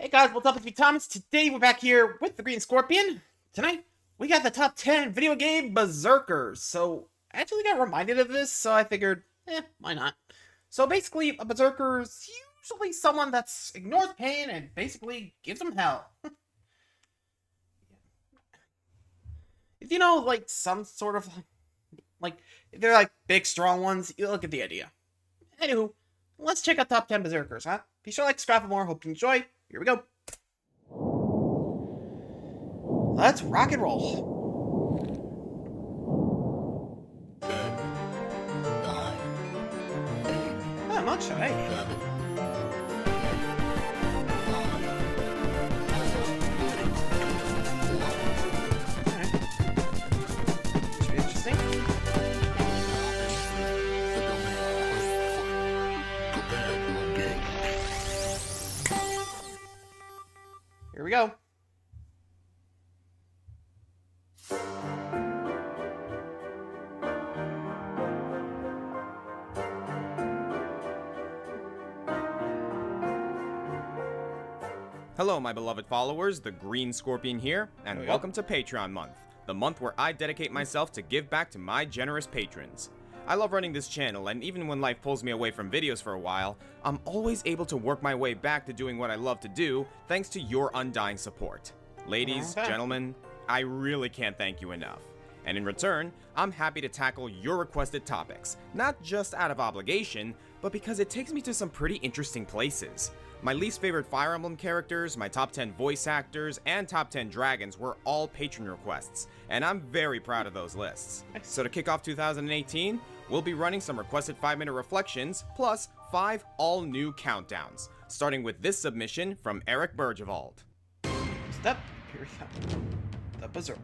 Hey guys, what's up? It's me, Thomas. Today we're back here with the Green Scorpion. Tonight, we got the top 10 video game berserkers. So, I actually got reminded of this, so I figured, why not? So basically, a berserker is usually someone that ignores pain and basically gives them hell. If you know, like, some sort of, like, if they're like big, strong ones, you look at the idea. Anywho, let's check out top 10 berserkers, huh? Be sure to like, subscribe for more. Hope you enjoy. Here we go. Let's rock and roll. Not much, eh? Should be interesting. Here we go. Hello, my beloved followers, the Green Scorpion here, and welcome to Patreon Month, the month where I dedicate myself to give back to my generous patrons. I love running this channel, and even when life pulls me away from videos for a while, I'm always able to work my way back to doing what I love to do, thanks to your undying support. Ladies, gentlemen, I really can't thank you enough. And in return, I'm happy to tackle your requested topics, not just out of obligation, but because it takes me to some pretty interesting places. My least favorite Fire Emblem characters, my top 10 voice actors, and top 10 dragons were all patron requests, and I'm very proud of those lists. So to kick off 2018, we'll be running some requested 5-minute reflections, plus 5 all-new countdowns, starting with this submission from Eric Bergevald. Step, period. The berserker.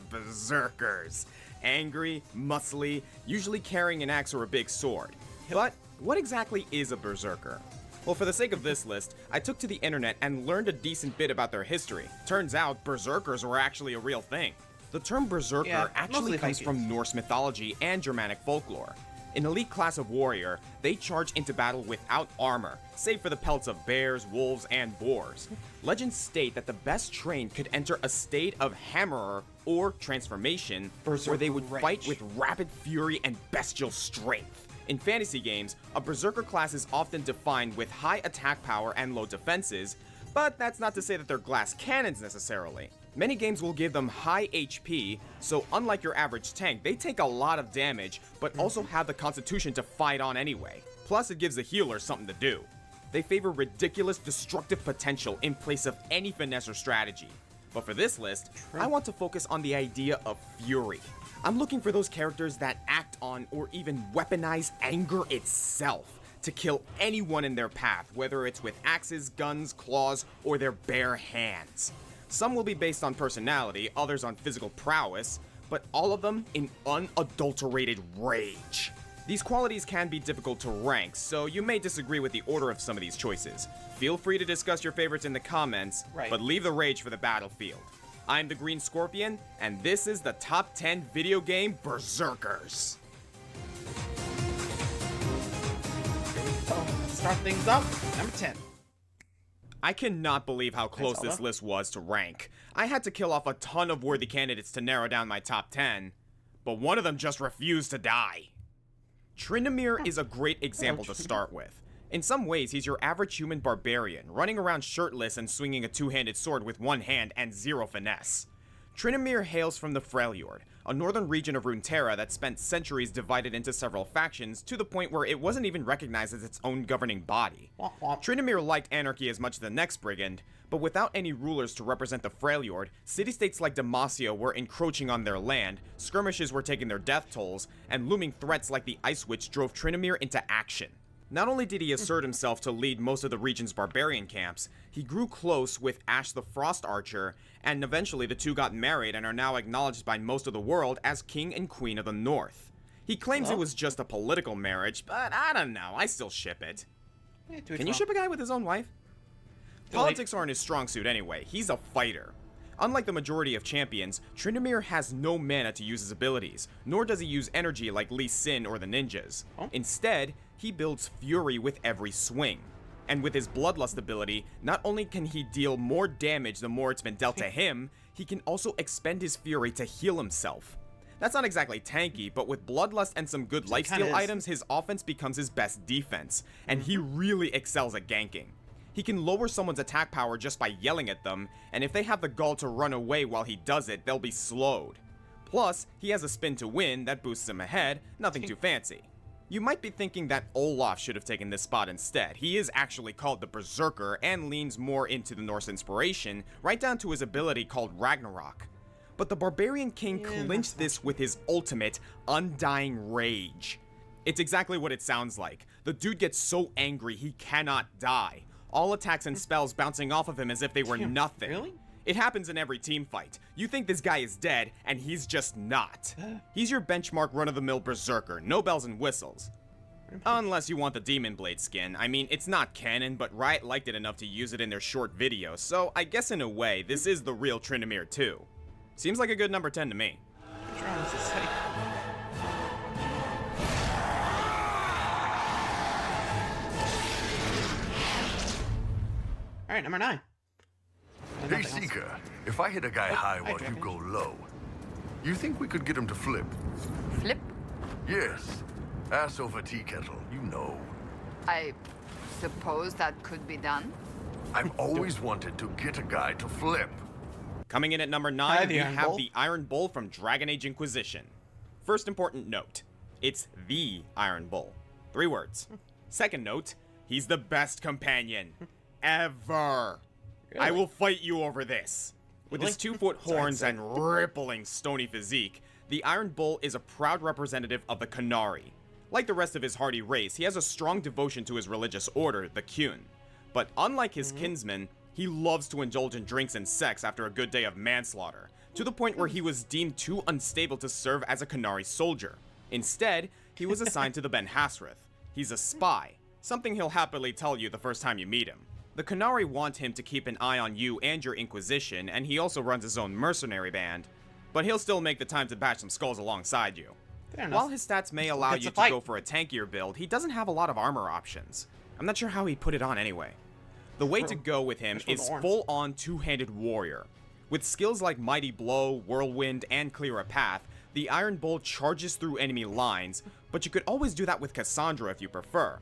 Berserkers. Angry, muscly, usually carrying an axe or a big sword. But what exactly is a berserker? Well, for the sake of this list, I took to the internet and learned a decent bit about their history. Turns out, berserkers were actually a real thing. The term berserker actually comes from Norse mythology and Germanic folklore. An elite class of warrior, they charge into battle without armor, save for the pelts of bears, wolves, and boars. Legends state that the best trained could enter a state of hammerer or transformation, where they would fight with rapid fury and bestial strength. In fantasy games, a berserker class is often defined with high attack power and low defenses, but that's not to say that they're glass cannons necessarily. Many games will give them high HP, so unlike your average tank, they take a lot of damage, but also have the constitution to fight on anyway. Plus, it gives the healer something to do. They favor ridiculous destructive potential in place of any finesse or strategy. But for this list, I want to focus on the idea of fury. I'm looking for those characters that act on or even weaponize anger itself to kill anyone in their path, whether it's with axes, guns, claws, or their bare hands. Some will be based on personality, others on physical prowess, but all of them in unadulterated rage. These qualities can be difficult to rank, so you may disagree with the order of some of these choices. Feel free to discuss your favorites in the comments, but leave the rage for the battlefield. I'm the Green Scorpion, and this is the top 10 video game berserkers. Let's start things up. Number 10. I cannot believe how close this list was to rank. I had to kill off a ton of worthy candidates to narrow down my top 10, but one of them just refused to die. Tryndamere is a great example to start with. In some ways, he's your average human barbarian, running around shirtless and swinging a two-handed sword with one hand and zero finesse. Tryndamere hails from the Freljord, a northern region of Runeterra that spent centuries divided into several factions to the point where it wasn't even recognized as its own governing body. Tryndamere liked anarchy as much as the next brigand, but without any rulers to represent the Freljord, city-states like Demacia were encroaching on their land, skirmishes were taking their death tolls, and looming threats like the Ice Witch drove Tryndamere into action. Not only did he assert himself to lead most of the region's barbarian camps, he grew close with Ash the Frost Archer, and eventually the two got married and are now acknowledged by most of the world as King and Queen of the North. He claims it was just a political marriage, but I don't know, I still ship it. Can you ship a guy with his own wife? Politics aren't his strong suit anyway, he's a fighter. Unlike the majority of champions, Tryndamere has no mana to use his abilities, nor does he use energy like Lee Sin or the ninjas. Oh. Instead, he builds fury with every swing. And with his Bloodlust ability, not only can he deal more damage the more it's been dealt to him, he can also expend his fury to heal himself. That's not exactly tanky, but with Bloodlust and some good lifesteal items, his offense becomes his best defense, and he really excels at ganking. He can lower someone's attack power just by yelling at them, and if they have the gall to run away while he does it, they'll be slowed. Plus, he has a spin to win that boosts him ahead, nothing too fancy. You might be thinking that Olaf should have taken this spot instead. He is actually called the Berserker and leans more into the Norse inspiration, right down to his ability called Ragnarok. But the Barbarian King clinched this with his ultimate, Undying Rage. It's exactly what it sounds like. The dude gets so angry he cannot die. All attacks and spells bouncing off of him as if they were nothing. Really? It happens in every team fight. You think this guy is dead, and he's just not. He's your benchmark run-of-the-mill berserker, no bells and whistles. Unless you want the Demon Blade skin. I mean, it's not canon, but Riot liked it enough to use it in their short video, so I guess in a way, this is the real Tryndamere too. Seems like a good number 10 to me. Alright, number 9. Hey, Seeker, if I hit a guy high while you go low, you think we could get him to flip? Flip? Yes. Ass over tea kettle, you know. I suppose that could be done. I've always wanted to get a guy to flip. Coming in at number 9, we have Bowl. the Iron Bull from Dragon Age Inquisition. First important note, it's the Iron Bull. 3 words. Second note, he's the best companion ever. Really? I will fight you over this. With his Really? 2-foot horns and rippling stony physique, the Iron Bull is a proud representative of the Qunari. Like the rest of his hardy race, he has a strong devotion to his religious order, the Qun. But unlike his kinsmen, he loves to indulge in drinks and sex after a good day of manslaughter, to the point where he was deemed too unstable to serve as a Qunari soldier. Instead, he was assigned to the Ben Hassrath. He's a spy, something he'll happily tell you the first time you meet him. The Qunari want him to keep an eye on you and your Inquisition, and he also runs his own mercenary band, but he'll still make the time to bash some skulls alongside you. Fair enough. While his stats may allow gets you a to fight. go for a tankier build, he doesn't have a lot of armor options. I'm not sure how he put it on anyway. The way to go with him is full-on two-handed warrior. With skills like Mighty Blow, Whirlwind, and Clear a Path, the Iron Bull charges through enemy lines, but you could always do that with Cassandra if you prefer.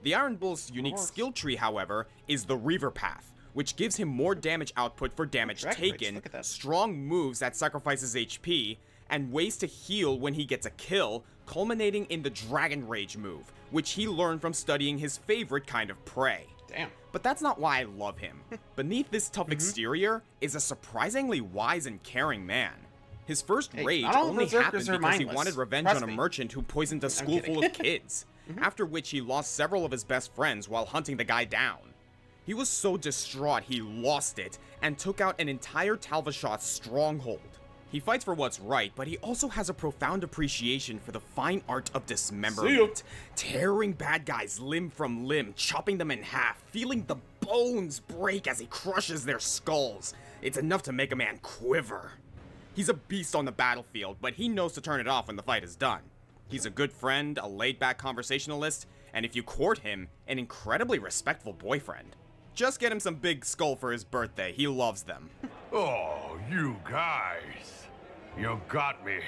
The Iron Bull's unique skill tree, however, is the Reaver Path, which gives him more damage output for damage taken, strong moves that sacrifices HP, and ways to heal when he gets a kill, culminating in the Dragon Rage move, which he learned from studying his favorite kind of prey. Damn. But that's not why I love him. Beneath this tough exterior is a surprisingly wise and caring man. His first rage not all only berserkers happened are because he mindless. wanted revenge Trust on a me. merchant who poisoned a school full of kids, after which he lost several of his best friends while hunting the guy down. He was so distraught he lost it, and took out an entire Talvashot stronghold. He fights for what's right, but he also has a profound appreciation for the fine art of dismemberment. Tearing bad guys limb from limb, chopping them in half, feeling the bones break as he crushes their skulls. It's enough to make a man quiver. He's a beast on the battlefield, but he knows to turn it off when the fight is done. He's a good friend, a laid-back conversationalist, and if you court him, an incredibly respectful boyfriend. Just get him some big skull for his birthday, he loves them. Oh, you guys. You got me.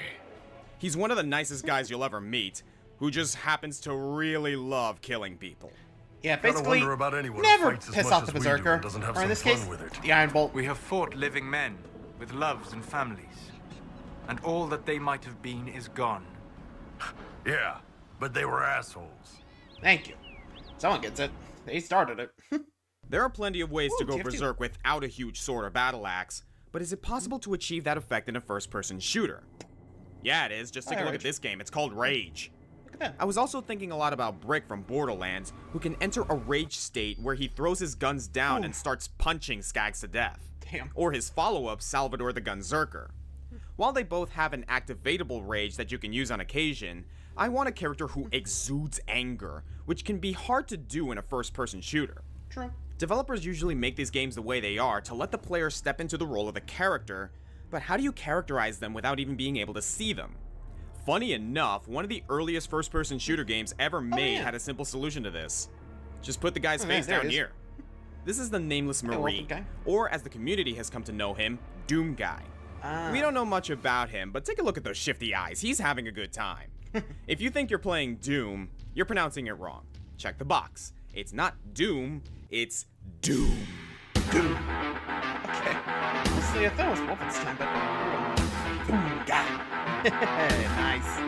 He's one of the nicest guys you'll ever meet, who just happens to really love killing people. Yeah, Gotta basically, wonder about anyone who never fights as piss much off as the we do Berserker, and doesn't have or in some this fun case, with it. the Iron Bolt. We have fought living men with loves and families, and all that they might have been is gone. Yeah, but they were assholes. Thank you. Someone gets it. They started it. There are plenty of ways to go TF2. berserk without a huge sword or battle axe, but is it possible to achieve that effect in a first-person shooter? Yeah, it is. Just take a look at this game. It's called Rage. Look at that. I was also thinking a lot about Brick from Borderlands, who can enter a rage state where he throws his guns down and starts punching skags to death. Damn. Or his follow-up, Salvador the Gunzerker. While they both have an activatable rage that you can use on occasion, I want a character who exudes anger, which can be hard to do in a first-person shooter. True. Developers usually make these games the way they are to let the player step into the role of the character, but how do you characterize them without even being able to see them? Funny enough, one of the earliest first-person shooter games ever made had a simple solution to this. Just put the guy's face down here. This is the Nameless Marine, or as the community has come to know him, Doom Guy. We don't know much about him, but take a look at those shifty eyes. He's having a good time. If you think you're playing Doom, you're pronouncing it wrong. Check the box. It's not Doom, it's Doom. Doom. Okay. Honestly, I thought it was Wolfenstein, but Doom Guy. Nice.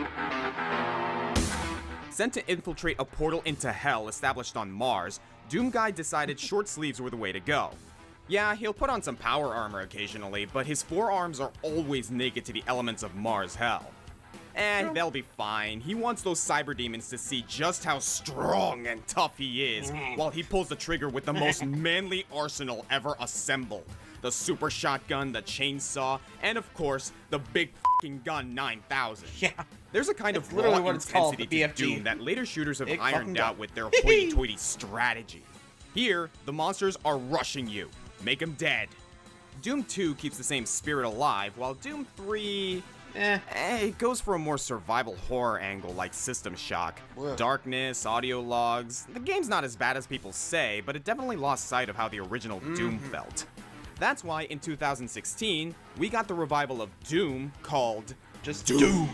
Sent to infiltrate a portal into hell established on Mars, Doom Guy decided short sleeves were the way to go. Yeah, he'll put on some power armor occasionally, but his forearms are always naked to the elements of Mars hell. And they'll be fine. He wants those cyber demons to see just how strong and tough he is, while he pulls the trigger with the most manly arsenal ever assembled. The super shotgun, the chainsaw, and of course, the big f***ing gun 9000. Yeah. There's a kind of literally raw what it's called, intensity the to BFG. Doom that later shooters have Big ironed fucking out gun. with their hoity-toity strategy. Here, the monsters are rushing you. Make them dead. Doom 2 keeps the same spirit alive, while Doom 3... it goes for a more survival horror angle like System Shock. Darkness, audio logs. The game's not as bad as people say, but it definitely lost sight of how the original Doom felt. That's why in 2016, we got the revival of Doom called Just Doom,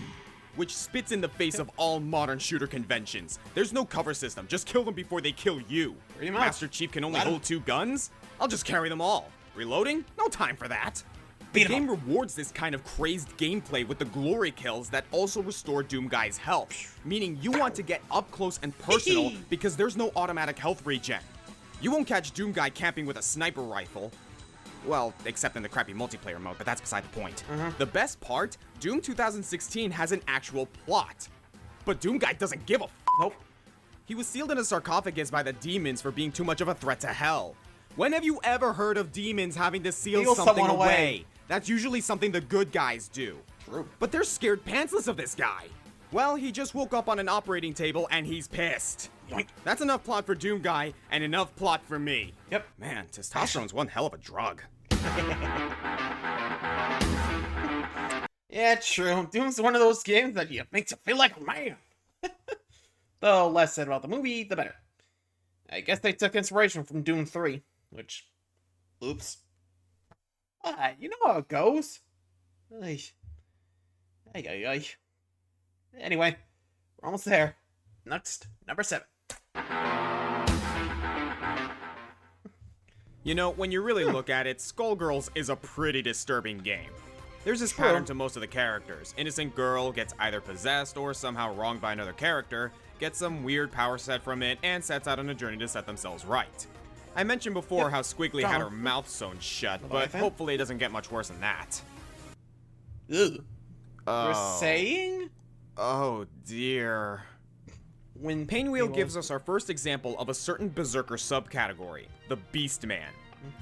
which spits in the face of all modern shooter conventions. There's no cover system, just kill them before they kill you. Pretty much. Master Chief can only hold 2 guns? I'll just carry them all. Reloading? No time for that. The game rewards this kind of crazed gameplay with the glory kills that also restore Doom Guy's health, meaning you want to get up close and personal because there's no automatic health regen. You won't catch Doom Guy camping with a sniper rifle. Well, except in the crappy multiplayer mode, but that's beside the point. The best part, Doom 2016 has an actual plot. But Doom Guy doesn't give a f***. Nope. He was sealed in a sarcophagus by the demons for being too much of a threat to hell. When have you ever heard of demons having to seal something someone away? That's usually something the good guys do. True. But they're scared pantsless of this guy. Well, he just woke up on an operating table and he's pissed. Yoink. That's enough plot for Doom Guy and enough plot for me. Yep. Man, testosterone's one hell of a drug. Yeah, true. Doom's one of those games that makes you feel like a man. Though less said about the movie, the better. I guess they took inspiration from Doom 3, which... Oops. You know how it goes. Ay. Anyway, we're almost there. Next, number 7. You know, when you really look at it, Skullgirls is a pretty disturbing game. There's this pattern to most of the characters. Innocent girl gets either possessed or somehow wronged by another character, gets some weird power set from it, and sets out on a journey to set themselves right. I mentioned before how Squiggly had her mouth sewn shut, but hopefully it doesn't get much worse than that. Ugh. You're saying? Oh dear. When Painwheel gives us our first example of a certain Berserker subcategory, the Beastman.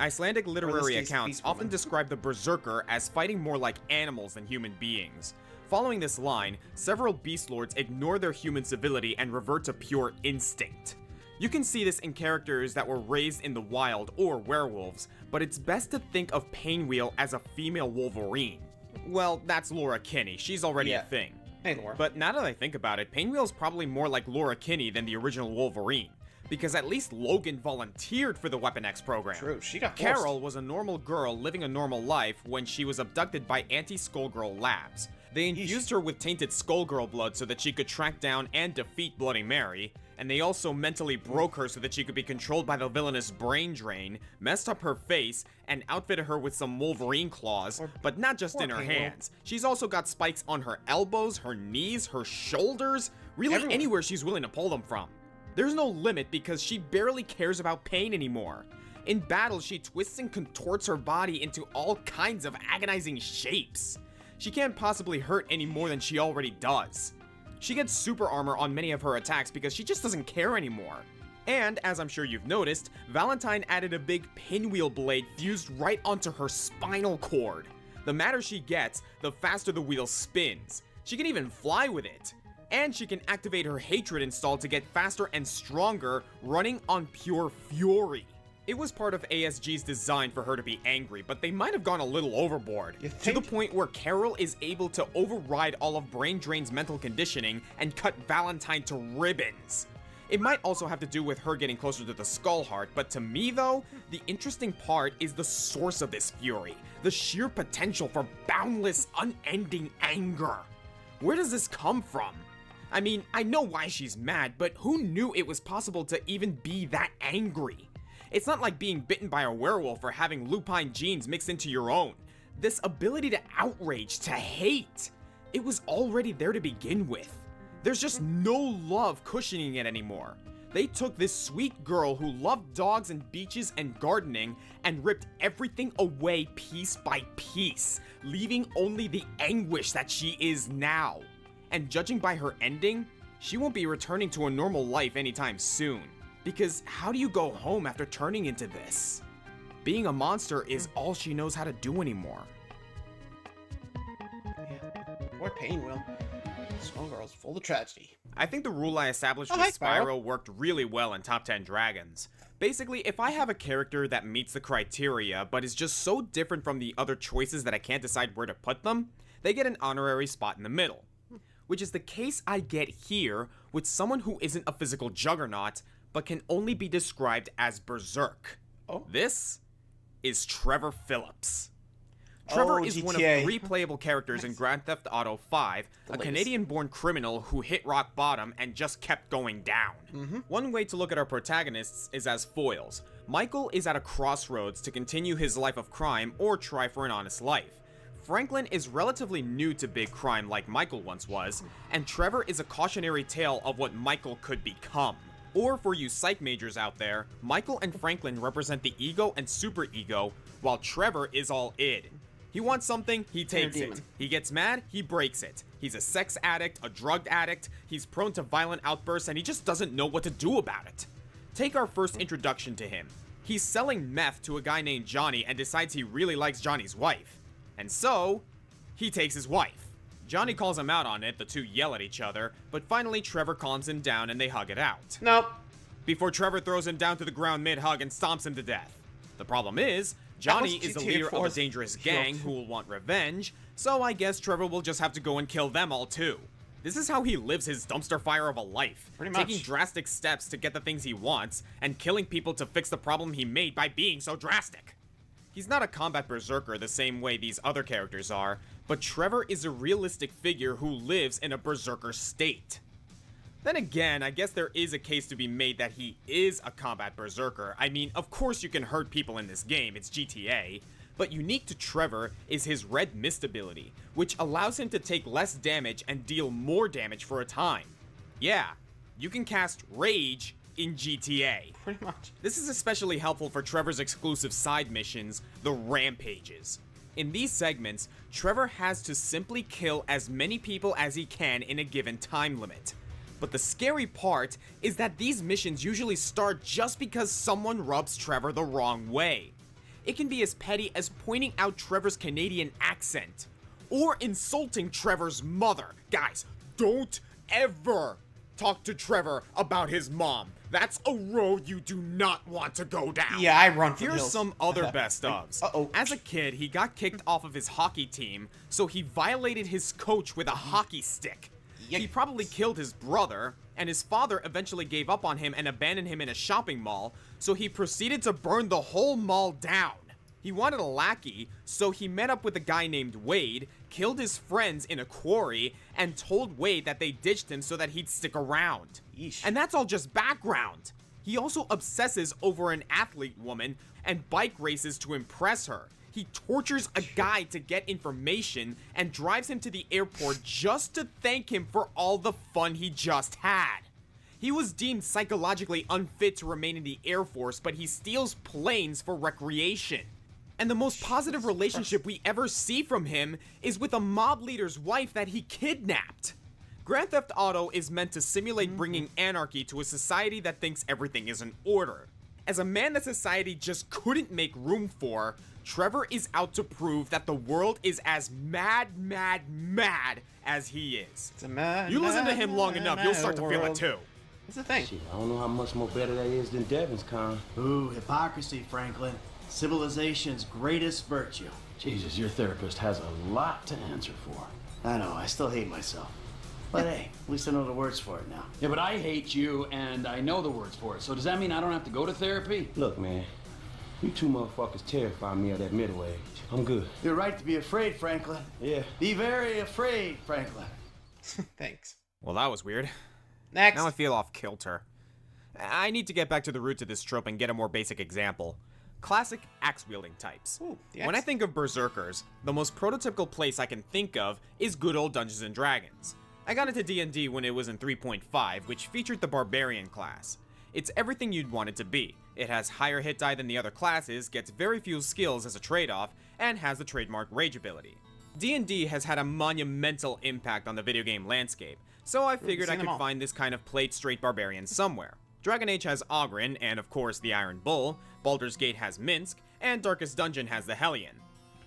Icelandic literary accounts often describe the Berserker as fighting more like animals than human beings. Following this line, several Beast Lords ignore their human civility and revert to pure instinct. You can see this in characters that were raised in the wild or werewolves, but it's best to think of Painwheel as a female Wolverine. Well, that's Laura Kinney, she's already a thing. Hey, Laura. But now that I think about it, Painwheel's probably more like Laura Kinney than the original Wolverine, because at least Logan volunteered for the Weapon X program. True, she got forced. Carol was a normal girl living a normal life when she was abducted by Anti-Skullgirl Labs. They infused her with tainted Skullgirl blood so that she could track down and defeat Bloody Mary, and they also mentally broke her so that she could be controlled by the villainous Brain Drain, messed up her face, and outfitted her with some Wolverine claws, but not just in her hands. She's also got spikes on her elbows, her knees, her shoulders, really anywhere she's willing to pull them from. There's no limit because she barely cares about pain anymore. In battle, she twists and contorts her body into all kinds of agonizing shapes. She can't possibly hurt any more than she already does. She gets super armor on many of her attacks because she just doesn't care anymore. And, as I'm sure you've noticed, Valentine added a big pinwheel blade fused right onto her spinal cord. The madder she gets, the faster the wheel spins. She can even fly with it. And she can activate her hatred installed to get faster and stronger, running on pure fury. It was part of ASG's design for her to be angry, but they might have gone a little overboard. You To the think? point where Carol is able to override all of Brain Drain's mental conditioning and cut Valentine to ribbons. It might also have to do with her getting closer to the Skull Heart, but to me though, the interesting part is the source of this fury, the sheer potential for boundless, unending anger. Where does this come from? I mean, I know why she's mad, but who knew it was possible to even be that angry? It's not like being bitten by a werewolf or having lupine genes mixed into your own. This ability to outrage, to hate, it was already there to begin with. There's just no love cushioning it anymore. They took this sweet girl who loved dogs and beaches and gardening and ripped everything away piece by piece, leaving only the anguish that she is now. And judging by her ending, she won't be returning to a normal life anytime soon. Because how do you go home after turning into this? Being a monster is all she knows how to do anymore. Yeah. Poor Painwheel. Small girl's full of tragedy. I think the rule I established Oh, with hi, Spyro. Spyro worked really well in Top 10 Dragons. Basically, if I have a character that meets the criteria, but is just so different from the other choices that I can't decide where to put them, they get an honorary spot in the middle. Which is the case I get here with someone who isn't a physical juggernaut, but can only be described as Berserk. Oh. This is Trevor Phillips. Trevor Oh, is one of GTA. 3 playable characters in Grand Theft Auto 5, a latest. Canadian-born criminal who hit rock bottom and just kept going down. One way to look at our protagonists is as foils. Michael is at a crossroads to continue his life of crime or try for an honest life. Franklin is relatively new to big crime like Michael once was, and Trevor is a cautionary tale of what Michael could become. Or for you psych majors out there, Michael and Franklin represent the ego and superego, while Trevor is all id. He wants something, he takes demon. it. He gets mad, he breaks it. He's a sex addict, a drug addict, he's prone to violent outbursts, and he just doesn't know what to do about it. Take our first introduction to him. He's selling meth to a guy named Johnny and decides he really likes Johnny's wife. And so, he takes his wife. Johnny calls him out on it, the two yell at each other, but finally Trevor calms him down and they hug it out. Nope. Before Trevor throws him down to the ground mid-hug and stomps him to death. The problem is, Johnny is the GTA leader of a 4's dangerous guilt. gang who will want revenge, so I guess Trevor will just have to go and kill them all too. This is how he lives his dumpster fire of a life, Pretty much. taking drastic steps to get the things he wants, and killing people to fix the problem he made by being so drastic. He's not a combat berserker the same way these other characters are, but Trevor is a realistic figure who lives in a berserker state. Then again, I guess there is a case to be made that he is a combat berserker. I mean, of course you can hurt people in this game, it's GTA. But unique to Trevor is his red mist ability, which allows him to take less damage and deal more damage for a time. Yeah, you can cast Rage in GTA. Pretty much. This is especially helpful for Trevor's exclusive side missions, the Rampages. In these segments, Trevor has to simply kill as many people as he can in a given time limit. But the scary part is that these missions usually start just because someone rubs Trevor the wrong way. It can be as petty as pointing out Trevor's Canadian accent, or insulting Trevor's mother. Guys, don't ever talk to Trevor about his mom. That's a road you do not want to go down. Yeah, I run for the Here's hills. some other best ofs. Uh-oh. As a kid, he got kicked off of his hockey team, so he violated his coach with a hockey stick. He Yikes. probably killed his brother, and his father eventually gave up on him and abandoned him in a shopping mall, so he proceeded to burn the whole mall down. He wanted a lackey, so he met up with a guy named Wade, killed his friends in a quarry, and told Wade that they ditched him so that he'd stick around. Yeesh. And that's all just background. He also obsesses over an athlete woman and bike races to impress her. He tortures a guy to get information and drives him to the airport just to thank him for all the fun he just had. He was deemed psychologically unfit to remain in the Air Force, but he steals planes for recreation. And the most positive relationship we ever see from him is with a mob leader's wife that he kidnapped. Grand Theft Auto is meant to simulate bringing anarchy to a society that thinks everything is in order. As a man that society just couldn't make room for, Trevor is out to prove that the world is as mad as he is. It's a mad, You listen to him long mad, enough, mad you'll start to feel it world. too. That's the thing. Shit, I don't know how much more better that is than Devon's con. Ooh, hypocrisy, Franklin. Civilization's greatest virtue. Jesus, your therapist has a lot to answer for. I know, I still hate myself. But hey, at least I know the words for it now. Yeah, but I hate you, and I know the words for it. So does that mean I don't have to go to therapy? Look, man, you two motherfuckers terrify me at that middle age. I'm good. You're right to be afraid, Franklin. Yeah. Be very afraid, Franklin. Thanks. Well, that was weird. Next. Now I feel off kilter. I need to get back to the roots of this trope and get a more basic example. Classic axe-wielding types. Ooh, the When I axe. think of Berserkers, the most prototypical place I can think of is good old Dungeons & Dragons. I got into D&D when it was in 3.5, which featured the Barbarian class. It's everything you'd want it to be. It has higher hit die than the other classes, gets very few skills as a trade-off, and has the trademark rage ability. D&D has had a monumental impact on the video game landscape, so I figured I seen them could all. find this kind of plate-straight barbarian somewhere. Dragon Age has Ogryn, and of course the Iron Bull, Baldur's Gate has Minsk, and Darkest Dungeon has the Hellion.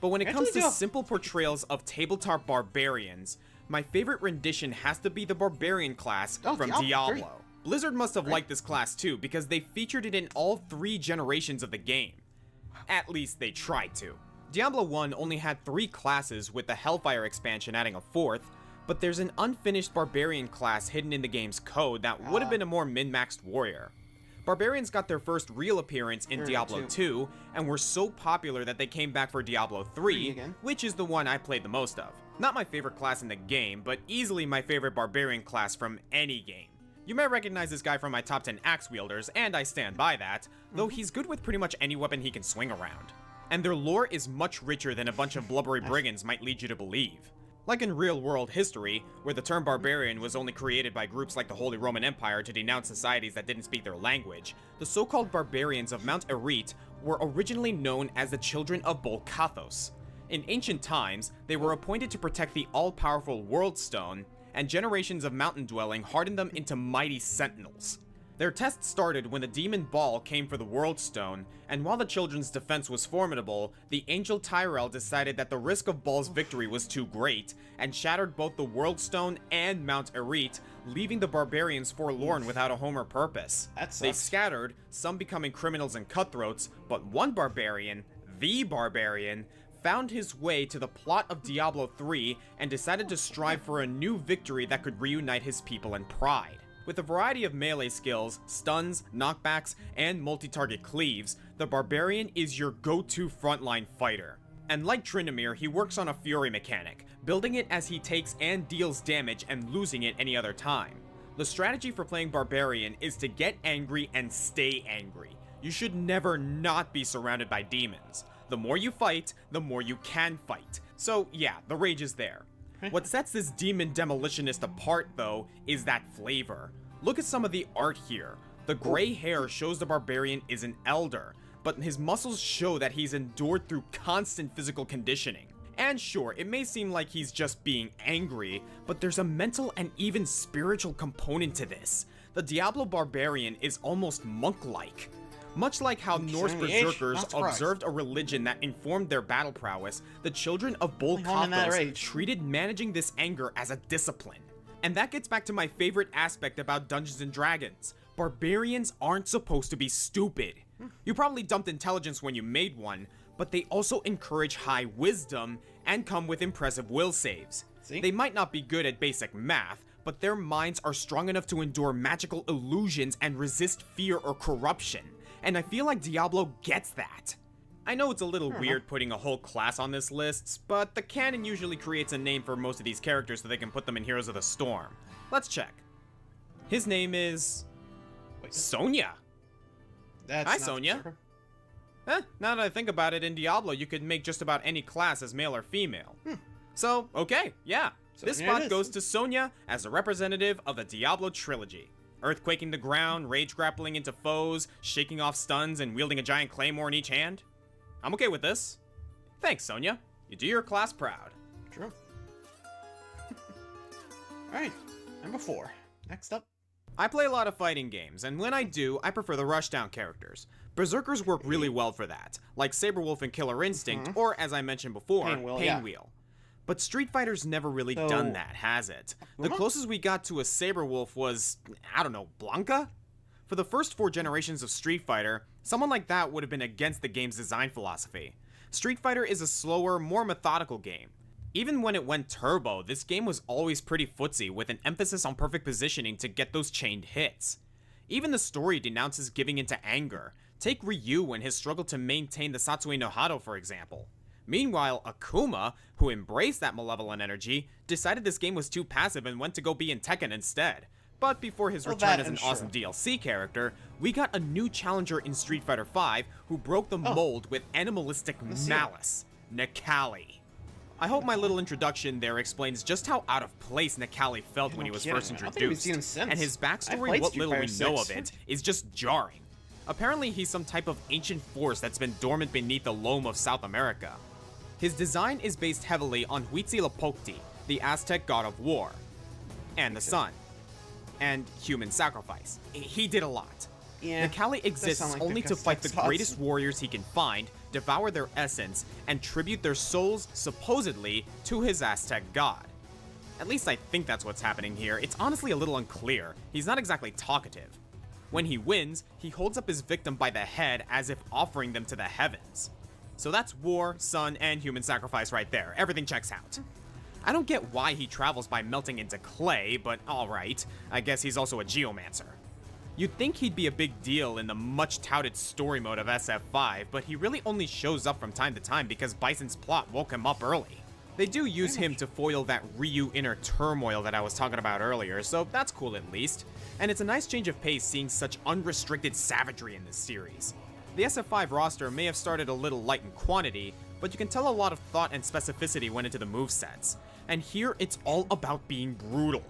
But when it comes to Actually, simple portrayals of tabletop barbarians, my favorite rendition has to be the Barbarian class Oh, from Diablo Diablo. 3. Blizzard must have liked this class too, because they featured it in all 3 generations of the game. At least they tried to. Diablo 1 only had 3 classes, with the Hellfire expansion adding a 4th, but there's an unfinished Barbarian class hidden in the game's code that would have been a more min-maxed warrior. Barbarians got their first real appearance in Diablo 2, and were so popular that they came back for Diablo 3, again. which is the one I played the most of. Not my favorite class in the game, but easily my favorite Barbarian class from any game. You may recognize this guy from my top 10 axe wielders, and I stand by that, though he's good with pretty much any weapon he can swing around. And their lore is much richer than a bunch of blubbery brigands might lead you to believe. Like in real-world history, where the term barbarian was only created by groups like the Holy Roman Empire to denounce societies that didn't speak their language, the so-called barbarians of Mount Erete were originally known as the Children of Bolkathos. In ancient times, they were appointed to protect the all-powerful World Stone, and generations of mountain dwelling hardened them into mighty sentinels. Their test started when the demon Baal came for the World Stone, and while the children's defense was formidable, the angel Tyrell decided that the risk of Baal's victory was too great, and shattered both the World Stone and Mount Erete, leaving the barbarians forlorn without a home or purpose. That They sucks. scattered, some becoming criminals and cutthroats, but one barbarian, the Barbarian, found his way to the plot of Diablo 3 and decided to strive for a new victory that could reunite his people and pride. With a variety of melee skills, stuns, knockbacks, and multi-target cleaves, the Barbarian is your go-to frontline fighter. And like Tryndamere, he works on a fury mechanic, building it as he takes and deals damage and losing it any other time. The strategy for playing Barbarian is to get angry and stay angry. You should never not be surrounded by demons. The more you fight, the more you can fight. So yeah, the rage is there. What sets this demon demolitionist apart, though, is that flavor. Look at some of the art here. The gray hair shows the barbarian is an elder, but his muscles show that he's endured through constant physical conditioning. And sure, it may seem like he's just being angry, but there's a mental and even spiritual component to this. The Diablo barbarian is almost monk-like. Much like how Norse Showing the age? berserkers Not surprised. observed a religion that informed their battle prowess, the children of on in that Bolkathos age. treated managing this anger as a discipline. And that gets back to my favorite aspect about Dungeons & Dragons. Barbarians aren't supposed to be stupid. You probably dumped intelligence when you made one, but they also encourage high wisdom and come with impressive will saves. See? They might not be good at basic math, but their minds are strong enough to endure magical illusions and resist fear or corruption. And I feel like Diablo gets that. I know it's a little weird putting a whole class on this list, but the canon usually creates a name for most of these characters so they can put them in Heroes of the Storm. Let's check. His name is... Sonya. That's Hi, not Sonya. Berserker. Now that I think about it, in Diablo you could make just about any class as male or female. So, okay, yeah. This Sonya it spot is. goes to Sonya as a representative of the Diablo trilogy. Earthquaking the ground, rage grappling into foes, shaking off stuns, and wielding a giant claymore in each hand. I'm okay with this. Thanks, Sonya. You do your class proud. True. Alright, number 4. Next up. I play a lot of fighting games, and when I do, I prefer the rushdown characters. Berserkers work really well for that, like Saberwolf and Killer Instinct, or as I mentioned before, Painwheel, Painwheel. But Street Fighter's never really done that, has it? The closest we got to a Saber Wolf was, I don't know, Blanca? For the first 4 generations of Street Fighter, someone like that would have been against the game's design philosophy. Street Fighter is a slower, more methodical game. Even when it went turbo, this game was always pretty footsie, with an emphasis on perfect positioning to get those chained hits. Even the story denounces giving into anger. Take Ryu and his struggle to maintain the Satsui no Hado, for example. Meanwhile, Akuma, who embraced that malevolent energy, decided this game was too passive and went to go be in Tekken instead. But before his return as an awesome DLC character, we got a new challenger in Street Fighter V who broke the mold with animalistic malice, Necalli. I hope my little introduction there explains just how out of place Necalli felt when he was first introduced, and his backstory, what little we know of it, is just jarring. Apparently he's some type of ancient force that's been dormant beneath the loam of South America. His design is based heavily on Huitzilopochtli, the Aztec god of war, and the sun, and human sacrifice. He did a lot. Yeah, Necalli exists only to fight the greatest warriors he can find, devour their essence, and tribute their souls, supposedly, to his Aztec god. At least I think that's what's happening here. It's honestly a little unclear. He's not exactly talkative. When he wins, he holds up his victim by the head as if offering them to the heavens. So that's war, sun, and human sacrifice right there. Everything checks out. I don't get why he travels by melting into clay, but alright. I guess he's also a geomancer. You'd think he'd be a big deal in the much-touted story mode of SF5, but he really only shows up from time to time because Bison's plot woke him up early. They do use him to foil that Ryu inner turmoil that I was talking about earlier, so that's cool at least. And it's a nice change of pace seeing such unrestricted savagery in this series. The SF5 roster may have started a little light in quantity, but you can tell a lot of thought and specificity went into the movesets. And here it's all about being brutal.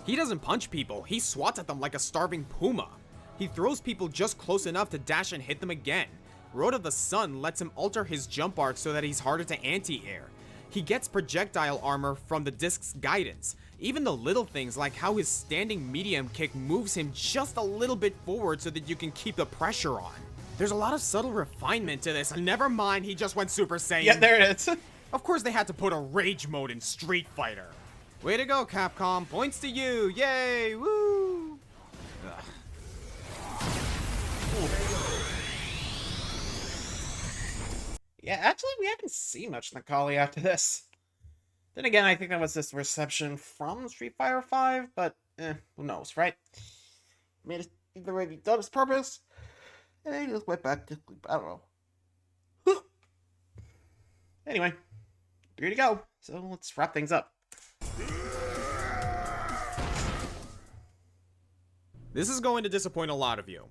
He doesn't punch people, he swats at them like a starving puma. He throws people just close enough to dash and hit them again. Road of the Sun lets him alter his jump arc so that he's harder to anti-air. He gets projectile armor from the disc's guidance. Even the little things like how his standing medium kick moves him just a little bit forward so that you can keep the pressure on. There's a lot of subtle refinement to this, and never mind, he just went Super Saiyan. Yeah, there it is. Of course they had to put a rage mode in Street Fighter. Way to go, Capcom. Points to you. Yay, woo! Ugh. Yeah, actually, we haven't seen much Necalli after this. Then again, I think that was this reception from Street Fighter V, but who knows, right? Made it either way he done his purpose, and he just went back to sleep. I don't know. Whew. Anyway, 3 to go, so let's wrap things up. This is going to disappoint a lot of you.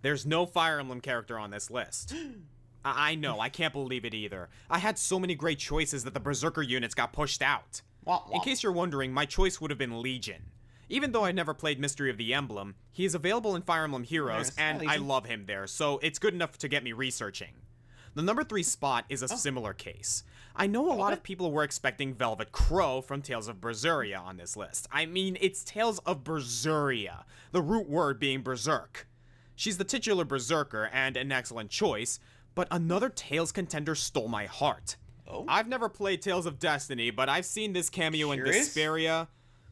There's no Fire Emblem character on this list. I know, I can't believe it either. I had so many great choices that the Berserker units got pushed out. In case you're wondering, my choice would have been Legion. Even though I never played Mystery of the Emblem, he is available in Fire Emblem Heroes, and I love him there, so it's good enough to get me researching. The number 3 spot is a similar case. I know a lot of people were expecting Velvet Crow from Tales of Berseria on this list. I mean, it's Tales of Berseria, the root word being Berserk. She's the titular Berserker and an excellent choice, but another Tales contender stole my heart. I've never played Tales of Destiny, but I've seen this cameo in Vesperia,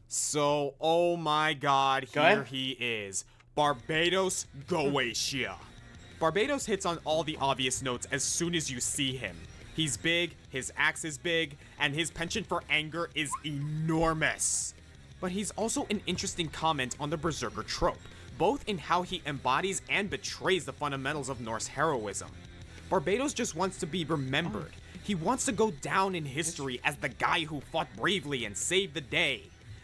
so oh my god, here he is. Barbados Goetia. Barbados hits on all the obvious notes as soon as you see him. He's big, his axe is big, and his penchant for anger is enormous. But he's also an interesting comment on the Berserker trope, both in how he embodies and betrays the fundamentals of Norse heroism. Barbados just wants to be remembered. He wants to go down in history as the guy who fought bravely and saved the day.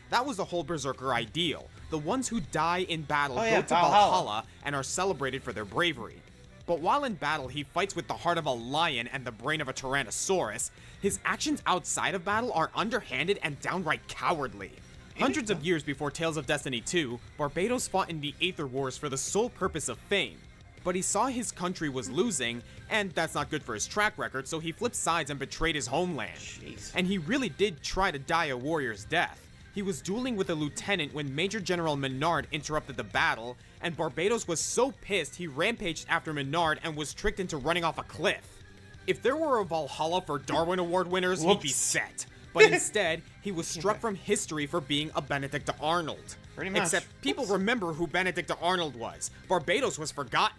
That was the whole Berserker ideal. The ones who die in battle go to Valhalla and are celebrated for their bravery. But while in battle, he fights with the heart of a lion and the brain of a Tyrannosaurus, his actions outside of battle are underhanded and downright cowardly. Hundreds of years before Tales of Destiny 2, Barbados fought in the Aether Wars for the sole purpose of fame. But he saw his country was losing, and that's not good for his track record, so he flipped sides and betrayed his homeland. And he really did try to die a warrior's death. He was dueling with a lieutenant when Major General Menard interrupted the battle, and Barbados was so pissed he rampaged after Menard and was tricked into running off a cliff. If there were a Valhalla for Darwin Award winners, he'd be set. but instead, he was struck from history for being a Benedict Arnold. Pretty much. Except people remember who Benedict Arnold was. Barbados was forgotten.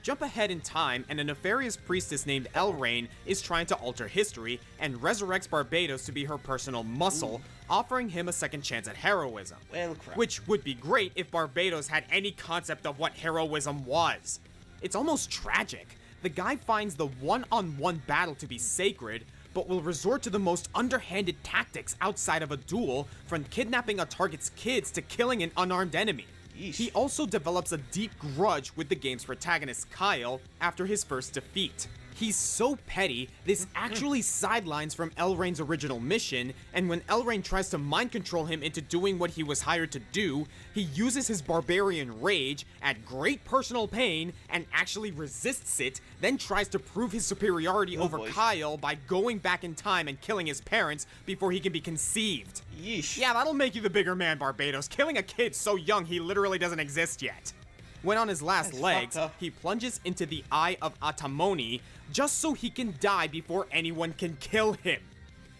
Jump ahead in time, and a nefarious priestess named Elrain is trying to alter history and resurrects Barbados to be her personal muscle, offering him a second chance at heroism. Well, crap. Which would be great if Barbados had any concept of what heroism was. It's almost tragic. The guy finds the one-on-one battle to be sacred, but will resort to the most underhanded tactics outside of a duel, from kidnapping a target's kids to killing an unarmed enemy. Yeesh. He also develops a deep grudge with the game's protagonist Kyle after his first defeat. He's so petty, this actually sidelines from Elrain's original mission, and when Elrain tries to mind control him into doing what he was hired to do, he uses his barbarian rage at great personal pain and actually resists it, then tries to prove his superiority over boy. Kyle by going back in time and killing his parents before he can be conceived. Yeesh. Yeah, that'll make you the bigger man, Barbados. Killing a kid so young he literally doesn't exist yet. When on his last That's legs, fucked up. he plunges into the Eye of Atamoni just so he can die before anyone can kill him.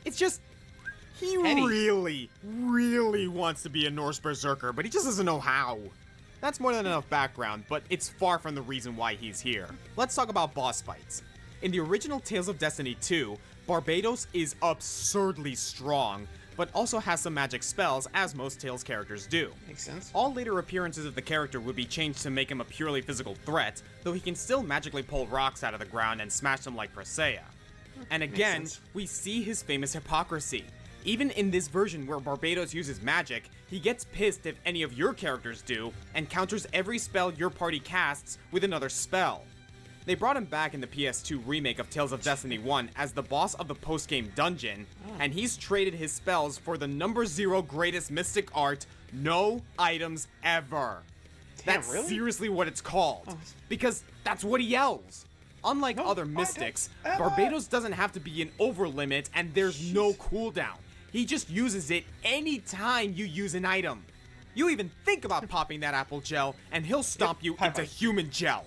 It's just, he Petty. really wants to be a Norse berserker, but he just doesn't know how. That's more than enough background, but it's far from the reason why he's here. Let's talk about boss fights. In the original Tales of Destiny 2, Barbados is absurdly strong, but also has some magic spells, as most Tales characters do. Makes sense. All later appearances of the character would be changed to make him a purely physical threat, though he can still magically pull rocks out of the ground and smash them like Presea. And again, sense. we see his famous hypocrisy. Even in this version where Barbados uses magic, he gets pissed if any of your characters do, and counters every spell your party casts with another spell. They brought him back in the PS2 remake of Tales of Destiny 1 as the boss of the post-game dungeon, and he's traded his spells for the number 0 greatest mystic art, no items ever. Damn, That's really? seriously what it's called, because that's what he yells. Unlike other mystics, Barbados doesn't have to be an overlimit and there's no cooldown. He just uses it anytime you use an item. You even think about popping that apple gel and he'll stomp you into human gel.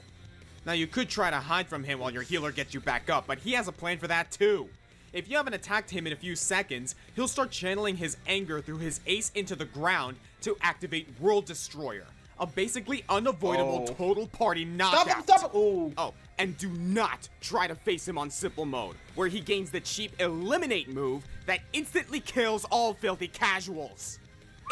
Now you could try to hide from him while your healer gets you back up, but he has a plan for that too. If you haven't attacked him in a few seconds, he'll start channeling his anger through his ace into the ground to activate World Destroyer, a basically unavoidable total party knockout. Stop it! Oh. Oh, and do not try to face him on simple mode, where he gains the cheap eliminate move that instantly kills all filthy casuals.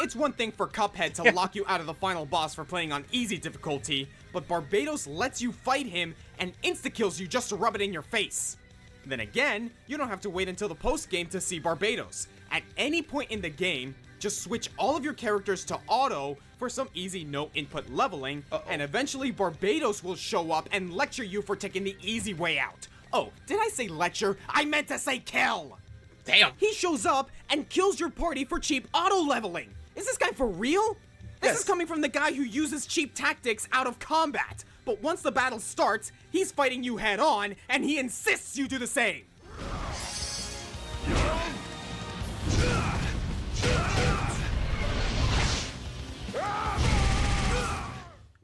It's one thing for Cuphead to lock you out of the final boss for playing on easy difficulty, but Barbados lets you fight him and insta-kills you just to rub it in your face. Then again, you don't have to wait until the post-game to see Barbados. At any point in the game, just switch all of your characters to auto for some easy no-input leveling, and eventually Barbados will show up and lecture you for taking the easy way out. Oh, did I say lecture? I meant to say kill! Damn. He shows up and kills your party for cheap auto-leveling. Is this guy for real? This is coming from the guy who uses cheap tactics out of combat. But once the battle starts, he's fighting you head on, and he insists you do the same.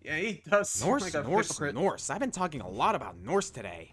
Yeah, he does. seem like a hypocrite. Norse. I've been talking a lot about Norse today.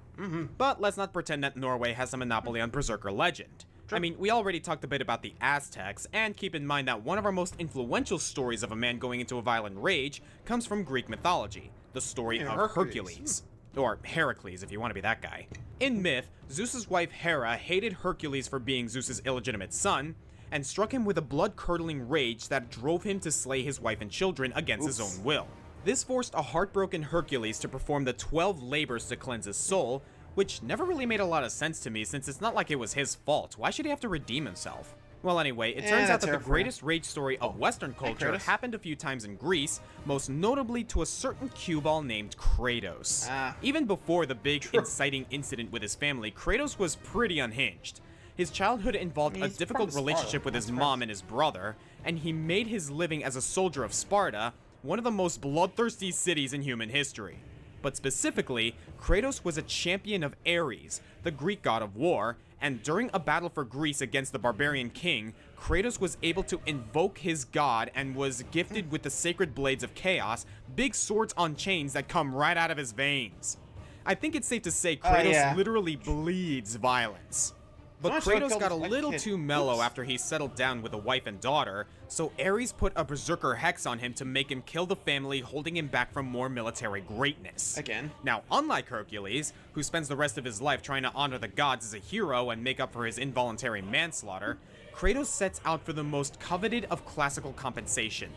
But let's not pretend that Norway has a monopoly on Berserker legend. I mean, we already talked a bit about the Aztecs, and keep in mind that one of our most influential stories of a man going into a violent rage comes from Greek mythology, the story of Hercules. Or Heracles, if you want to be that guy. In myth, Zeus's wife Hera hated Hercules for being Zeus's illegitimate son, and struck him with a blood-curdling rage that drove him to slay his wife and children against his own will. This forced a heartbroken Hercules to perform the 12 labors to cleanse his soul, which never really made a lot of sense to me since it's not like it was his fault. Why should he have to redeem himself? Well, anyway, it turns out that the greatest rage story of Western culture happened a few times in Greece, most notably to a certain cue ball named Kratos. Even before the big inciting incident with his family, Kratos was pretty unhinged. His childhood involved a difficult relationship with his mom and his brother, and he made his living as a soldier of Sparta, one of the most bloodthirsty cities in human history. But specifically, Kratos was a champion of Ares, the Greek god of war, and during a battle for Greece against the barbarian king, Kratos was able to invoke his god and was gifted with the sacred blades of chaos, big swords on chains that come right out of his veins. I think it's safe to say Kratos literally bleeds violence. But Someone should've Kratos killed got a his white little kid. too mellow Oops. after he settled down with a wife and daughter, so Ares put a Berserker hex on him to make him kill the family, holding him back from more military greatness. Again. Now, unlike Hercules, who spends the rest of his life trying to honor the gods as a hero and make up for his involuntary manslaughter, Kratos sets out for the most coveted of classical compensation: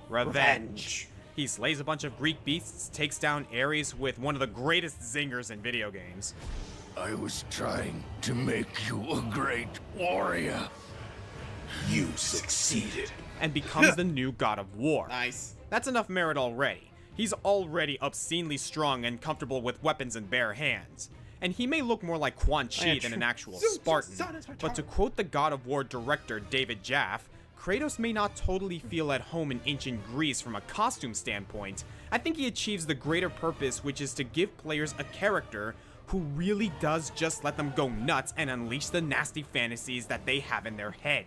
revenge. He slays a bunch of Greek beasts, takes down Ares with one of the greatest zingers in video games. I was trying to make you a great warrior. You succeeded. And becomes the new god of war. Nice. That's enough merit already. He's already obscenely strong and comfortable with weapons in bare hands. And he may look more like Quan Chi than an actual Spartan, but to quote the God of War director David Jaffe, Kratos may not totally feel at home in ancient Greece from a costume standpoint. I think he achieves the greater purpose, which is to give players a character who really does just let them go nuts and unleash the nasty fantasies that they have in their head.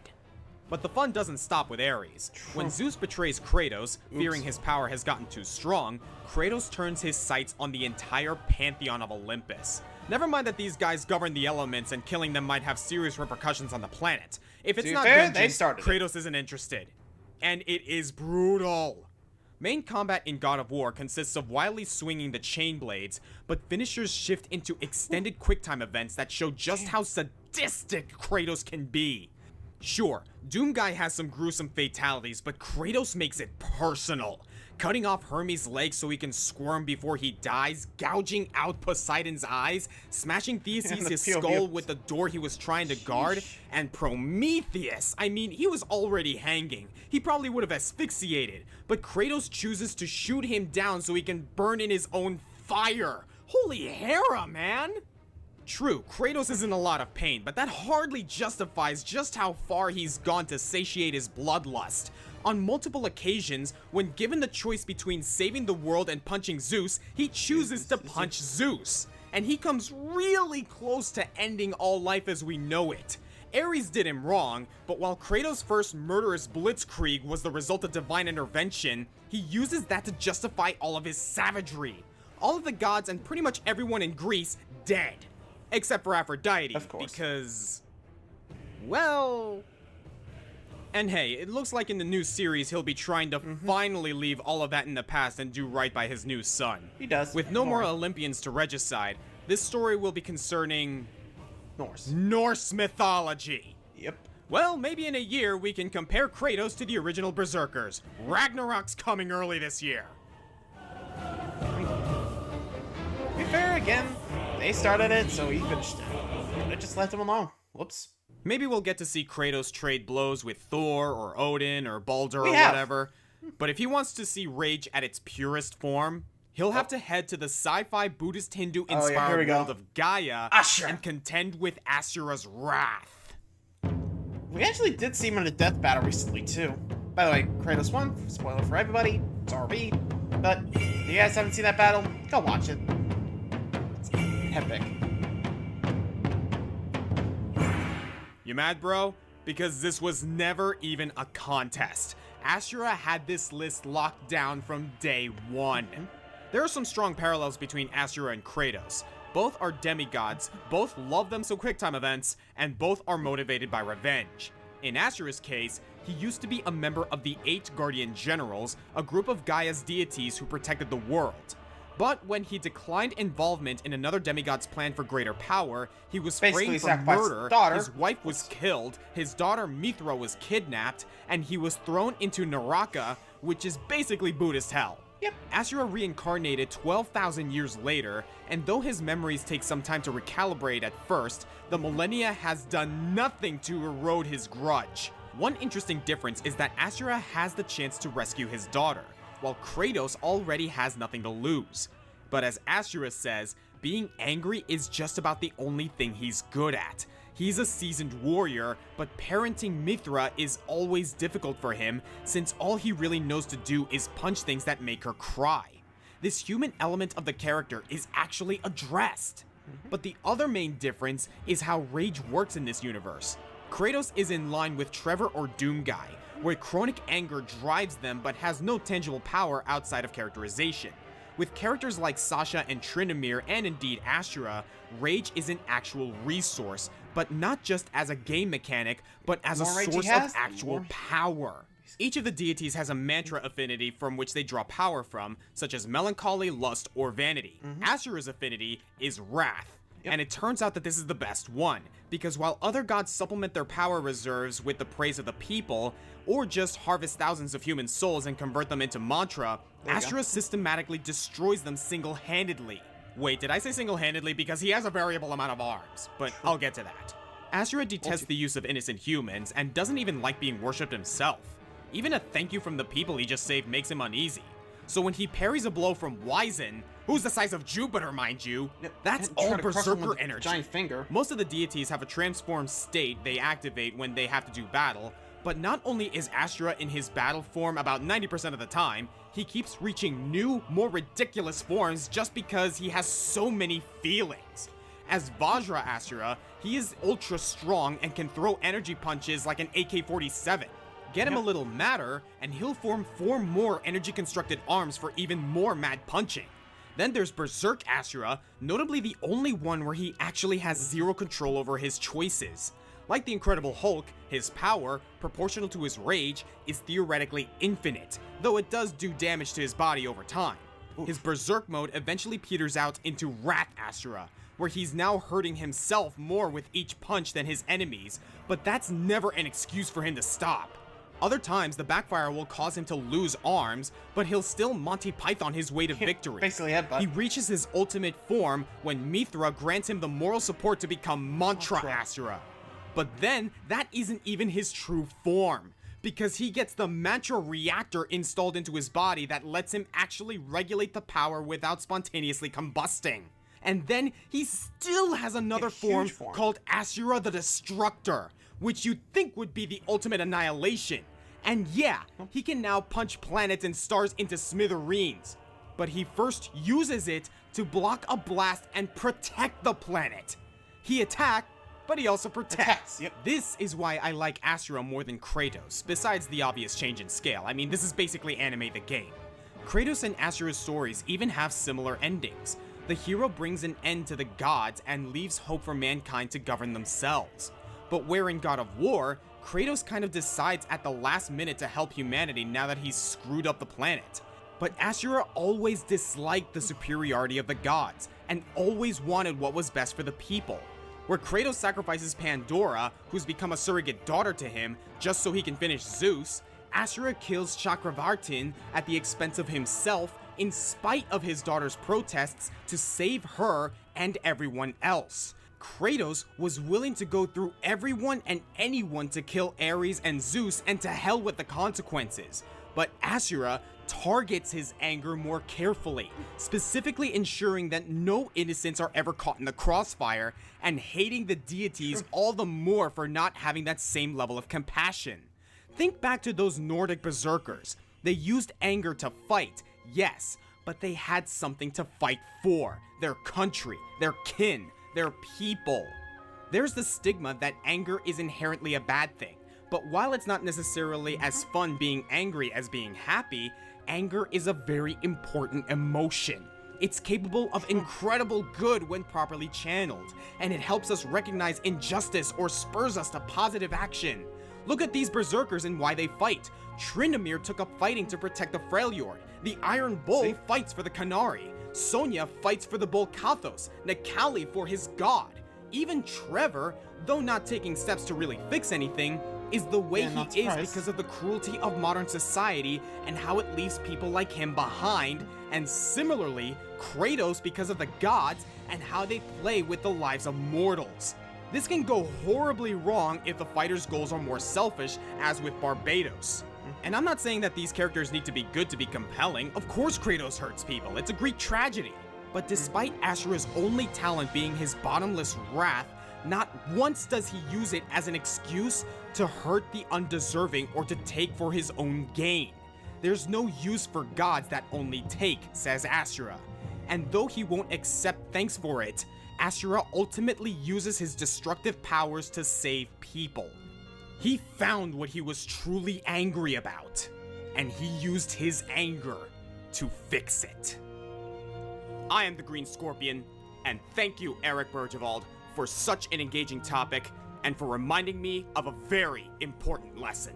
But the fun doesn't stop with Ares. When Zeus betrays Kratos, fearing his power has gotten too strong, Kratos turns his sights on the entire pantheon of Olympus. Never mind that these guys govern the elements and killing them might have serious repercussions on the planet. If it's not fair, dungeons, they started it. Kratos isn't interested. And it is brutal. Main combat in God of War consists of wildly swinging the chain blades, but finishers shift into extended quicktime events that show just how sadistic Kratos can be. Sure, Doomguy has some gruesome fatalities, but Kratos makes it personal. Cutting off Hermes' legs so he can squirm before he dies, gouging out Poseidon's eyes, smashing Theseus' his skull with the door he was trying to guard, and Prometheus, I mean, he was already hanging. He probably would have asphyxiated, but Kratos chooses to shoot him down so he can burn in his own fire. Holy Hera, man! True, Kratos is in a lot of pain, but that hardly justifies just how far he's gone to satiate his bloodlust. On multiple occasions, when given the choice between saving the world and punching Zeus, he chooses to punch Zeus. And he comes really close to ending all life as we know it. Ares did him wrong, but while Kratos' first murderous blitzkrieg was the result of divine intervention, he uses that to justify all of his savagery. All of the gods and pretty much everyone in Greece dead. Except for Aphrodite, Of course. because, well... And hey, it looks like in the new series he'll be trying to finally leave all of that in the past and do right by his new son. He does. With no more Olympians to regicide, this story will be concerning Norse mythology. Yep. Well, maybe in a year we can compare Kratos to the original Berserkers. Ragnarok's coming early this year. To be fair, again, they started it, so he finished it. I just left him alone. Whoops. Maybe we'll get to see Kratos trade blows with Thor or Odin or Baldur or have. whatever. But if he wants to see Rage at its purest form, he'll have to head to the sci-fi Buddhist Hindu-inspired here we go. world of Gaia Ashura. and contend with Asura's wrath. We actually did see him in a death battle recently, too. By the way, Kratos won. Spoiler for everybody. It's RB. But if you guys haven't seen that battle, go watch it. It's epic. You mad, bro? Because this was never even a contest. Asura had this list locked down from day one. There are some strong parallels between Asura and Kratos. Both are demigods, both love them so quicktime events, and both are motivated by revenge. In Asura's case, he used to be a member of the 8 Guardian Generals, a group of Gaia's deities who protected the world. But when he declined involvement in another demigod's plan for greater power, he was Basically framed for sacrificed his murder, daughter. his wife was killed, his daughter Mithra was kidnapped, and he was thrown into Naraka, which is basically Buddhist hell. Yep. Asura reincarnated 12,000 years later, and though his memories take some time to recalibrate at first, the millennia has done nothing to erode his grudge. One interesting difference is that Asura has the chance to rescue his daughter, while Kratos already has nothing to lose. But as Asura says, being angry is just about the only thing he's good at. He's a seasoned warrior, but parenting Mithra is always difficult for him, since all he really knows to do is punch things that make her cry. This human element of the character is actually addressed. But the other main difference is how rage works in this universe. Kratos is in line with Trevor or Doomguy, where chronic anger drives them but has no tangible power outside of characterization. With characters like Sasha and Tryndamere, and indeed Asura, rage is an actual resource, but not just as a game mechanic, but as a More rage he source has, of actual more- power. Each of the deities has a mantra affinity from which they draw power from, such as melancholy, lust, or vanity. Asura's affinity is wrath. And it turns out that this is the best one, because while other gods supplement their power reserves with the praise of the people, or just harvest thousands of human souls and convert them into mantra, Asura systematically destroys them single-handedly. Wait, did I say single-handedly? Because he has a variable amount of arms, but I'll get to that. Asura detests the use of innocent humans, and doesn't even like being worshipped himself. Even a thank you from the people he just saved makes him uneasy. So when he parries a blow from Wizen, who's the size of Jupiter, mind you, that's Try all to crush him with Berserker a energy. giant finger. Most of the deities have a transformed state they activate when they have to do battle, but not only is Asura in his battle form about 90% of the time, he keeps reaching new, more ridiculous forms just because he has so many feelings. As Vajra Asura, he is ultra strong and can throw energy punches like an AK-47. Get him a little madder, and he'll form 4 more energy-constructed arms for even more mad punching. Then there's Berserk Asura, notably the only one where he actually has zero control over his choices. Like the Incredible Hulk, his power, proportional to his rage, is theoretically infinite, though it does do damage to his body over time. His Berserk mode eventually peters out into Wrath Asura, where he's now hurting himself more with each punch than his enemies, but that's never an excuse for him to stop. Other times, the backfire will cause him to lose arms, but he'll still Monty Python his way to victory. Basically headbutt. He reaches his ultimate form when Mithra grants him the moral support to become Mantra Asura. But then, that isn't even his true form, because he gets the Mantra reactor installed into his body that lets him actually regulate the power without spontaneously combusting. And then, he still has another form called Asura the Destructor, which you'd think would be the ultimate annihilation. And yeah, he can now punch planets and stars into smithereens. But he first uses it to block a blast and protect the planet. He attacks, but he also protects. This is why I like Asura more than Kratos, besides the obvious change in scale. I mean, this is basically anime the game. Kratos and Asura's stories even have similar endings. The hero brings an end to the gods and leaves hope for mankind to govern themselves. But where in God of War, Kratos kind of decides at the last minute to help humanity now that he's screwed up the planet. But Asura always disliked the superiority of the gods, and always wanted what was best for the people. Where Kratos sacrifices Pandora, who's become a surrogate daughter to him, just so he can finish Zeus, Asura kills Chakravartin at the expense of himself in spite of his daughter's protests to save her and everyone else. Kratos was willing to go through everyone and anyone to kill Ares and Zeus, and to hell with the consequences. But Asura targets his anger more carefully, specifically ensuring that no innocents are ever caught in the crossfire, and hating the deities all the more for not having that same level of compassion. Think back to those Nordic berserkers. They used anger to fight, yes, but they had something to fight for: their country, their kin, their people. There's the stigma that anger is inherently a bad thing, but while it's not necessarily as fun being angry as being happy, anger is a very important emotion. It's capable of incredible good when properly channeled, and it helps us recognize injustice or spurs us to positive action. Look at these berserkers and why they fight. Tryndamere took up fighting to protect the Freljord. The Iron Bull fights for the Canary. Sonya fights for the bull Kathos, Nekali for his god. Even Trevor, though not taking steps to really fix anything, is the way he is because of the cruelty of modern society and how it leaves people like him behind, and similarly, Kratos because of the gods and how they play with the lives of mortals. This can go horribly wrong if the fighter's goals are more selfish, as with Barbados. And I'm not saying that these characters need to be good to be compelling. Of course Kratos hurts people, it's a Greek tragedy. But despite Asura's only talent being his bottomless wrath, not once does he use it as an excuse to hurt the undeserving or to take for his own gain. There's no use for gods that only take, says Asura. And though he won't accept thanks for it, Asura ultimately uses his destructive powers to save people. He found what he was truly angry about, and he used his anger to fix it. I am the Green Scorpion, and thank you, Eric Bergevald, for such an engaging topic and for reminding me of a very important lesson.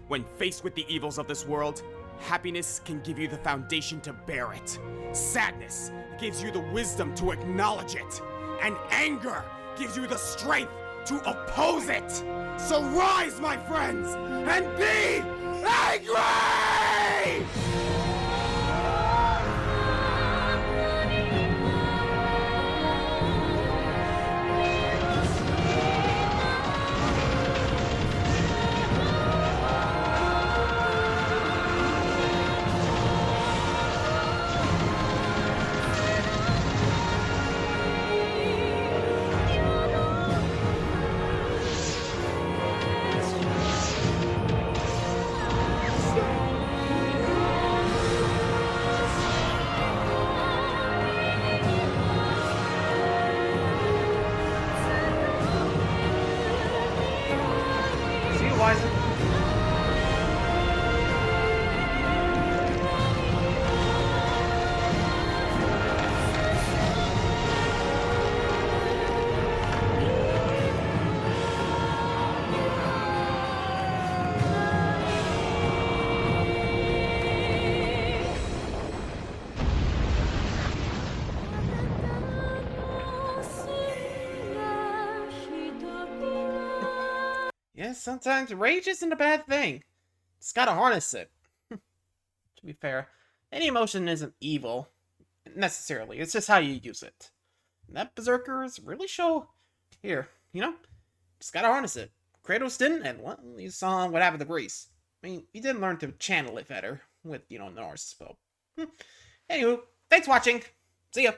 When faced with the evils of this world, happiness can give you the foundation to bear it. Sadness gives you the wisdom to acknowledge it. And anger gives you the strength to oppose it. So rise, my friends, and be angry! See you, Liza. Yes, sometimes rage isn't a bad thing. Just gotta harness it. To be fair, any emotion isn't evil, necessarily. It's just how you use it. And that Berserkers really show here, you know? Just gotta harness it. Kratos didn't, and well, you saw what happened to Greece. I mean, he did learn to channel it better with, Norse, so. Anywho, thanks for watching. See ya.